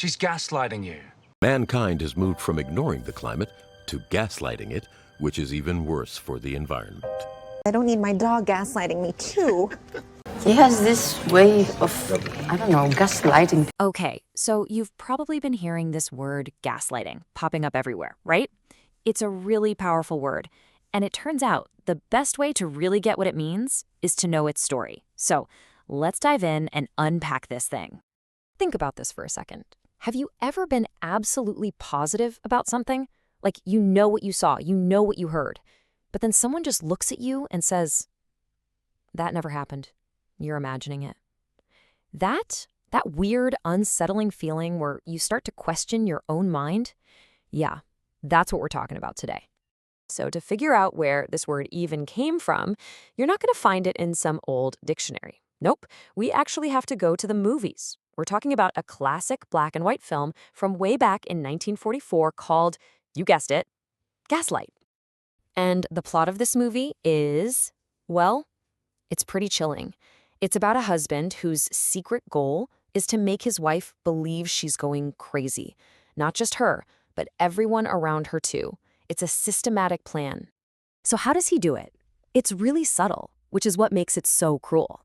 She's gaslighting you. Mankind has moved from ignoring the climate to gaslighting it, which is even worse for the environment. I don't need my dog gaslighting me too. He has this way of, I don't know, gaslighting. Okay, so you've probably been hearing this word gaslighting popping up everywhere, right? It's a really powerful word, and it turns out the best way to really get what it means is to know its story. So let's dive in and unpack this thing. Think about this for a second. Have you ever been absolutely positive about something? Like you know what you saw, you know what you heard, but then someone just looks at you and says, "That never happened. You're imagining it." That weird, unsettling feeling where you start to question your own mind, yeah, that's what we're talking about today. So to figure out where this word even came from, you're not going to find it in some old dictionary. Nope, we actually have to go to the movies. We're talking about a classic black and white film from way back in 1944 called, you guessed it, Gaslight. And the plot of this movie is, well, it's pretty chilling. It's about a husband whose secret goal is to make his wife believe she's going crazy. Not just her, but everyone around her too. It's a systematic plan. So how does he do it? It's really subtle, which is what makes it so cruel.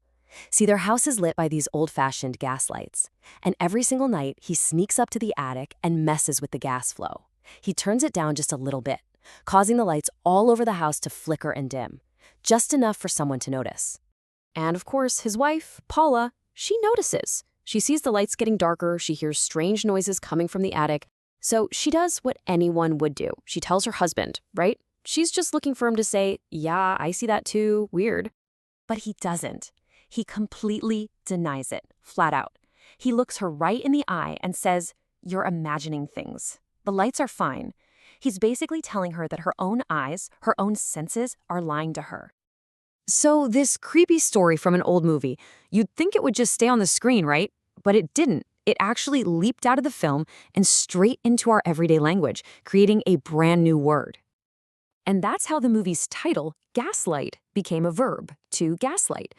See, their house is lit by these old-fashioned gas lights, and every single night he sneaks up to the attic and messes with the gas flow. He turns it down just a little bit, causing the lights all over the house to flicker and dim, just enough for someone to notice. And of course, his wife, Paula, she notices. She sees the lights getting darker, she hears strange noises coming from the attic, so she does what anyone would do. She tells her husband, right? She's just looking for him to say, "Yeah, I see that too, weird." But he doesn't. He completely denies it, flat out. He looks her right in the eye and says, "You're imagining things. The lights are fine." He's basically telling her that her own eyes, her own senses are lying to her. So this creepy story from an old movie, you'd think it would just stay on the screen, right? But it didn't. It actually leaped out of the film and straight into our everyday language, creating a brand new word. And that's how the movie's title, Gaslight, became a verb, to gaslight.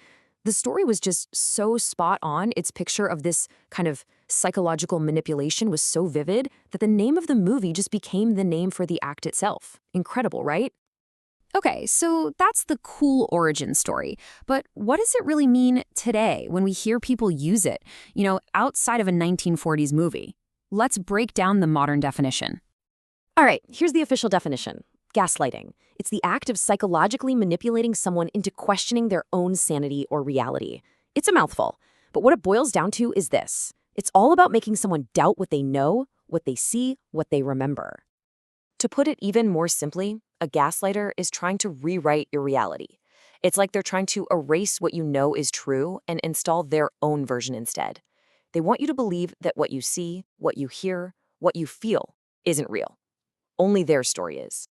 The story was just so spot on. Its picture of this kind of psychological manipulation was so vivid that the name of the movie just became the name for the act itself. Incredible, right? Okay, so that's the cool origin story. But what does it really mean today when we hear people use it, outside of a 1940s movie? Let's break down the modern definition. All right, here's the official definition. Gaslighting. It's the act of psychologically manipulating someone into questioning their own sanity or reality. It's a mouthful, but what it boils down to is this. It's all about making someone doubt what they know, what they see, what they remember. To put it even more simply, a gaslighter is trying to rewrite your reality. It's like they're trying to erase what you know is true and install their own version instead. They want you to believe that what you see, what you hear, what you feel isn't real. Only their story is.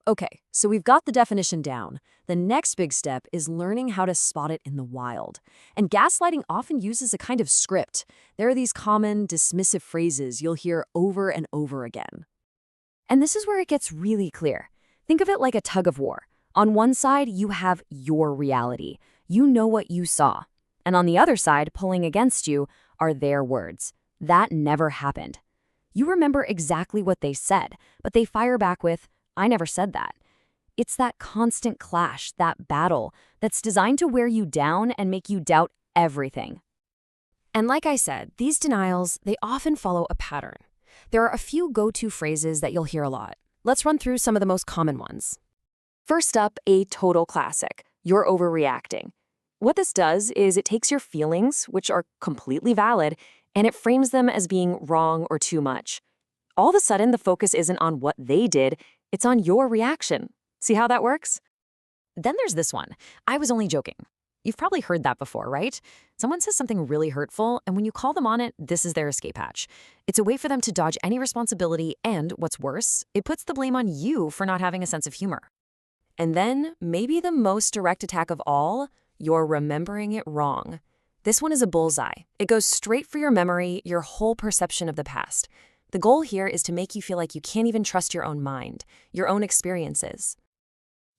Okay, so we've got the definition down. The next big step is learning how to spot it in the wild. And gaslighting often uses a kind of script. There are these common, dismissive phrases you'll hear over and over again. And this is where it gets really clear. Think of it like a tug of war. On one side, you have your reality. You know what you saw. And on the other side, pulling against you, are their words. That never happened. You remember exactly what they said, but they fire back with, "I never said that." It's that constant clash, that battle, that's designed to wear you down and make you doubt everything. And like I said, these denials, they often follow a pattern. There are a few go-to phrases that you'll hear a lot. Let's run through some of the most common ones. First up, a total classic. "You're overreacting." What this does is it takes your feelings, which are completely valid, and it frames them as being wrong or too much. All of a sudden, the focus isn't on what they did, it's on your reaction. See how that works? Then there's this one. "I was only joking." You've probably heard that before, right? Someone says something really hurtful, and when you call them on it, this is their escape hatch. It's a way for them to dodge any responsibility, and what's worse, it puts the blame on you for not having a sense of humor. And then, maybe the most direct attack of all, you're remembering it wrong. This one is a bullseye. It goes straight for your memory, your whole perception of the past. The goal here is to make you feel like you can't even trust your own mind, your own experiences.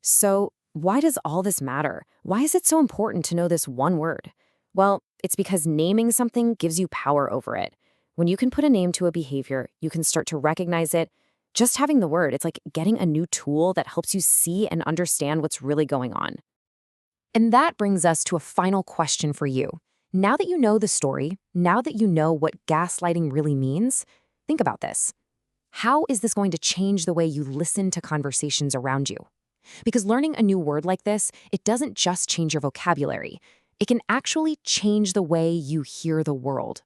So, why does all this matter? Why is it so important to know this one word? Well, it's because naming something gives you power over it. When you can put a name to a behavior, you can start to recognize it. Just having the word, it's like getting a new tool that helps you see and understand what's really going on. And that brings us to a final question for you. Now that you know the story, now that you know what gaslighting really means, think about this. How is this going to change the way you listen to conversations around you? Because learning a new word like this, it doesn't just change your vocabulary. It can actually change the way you hear the world.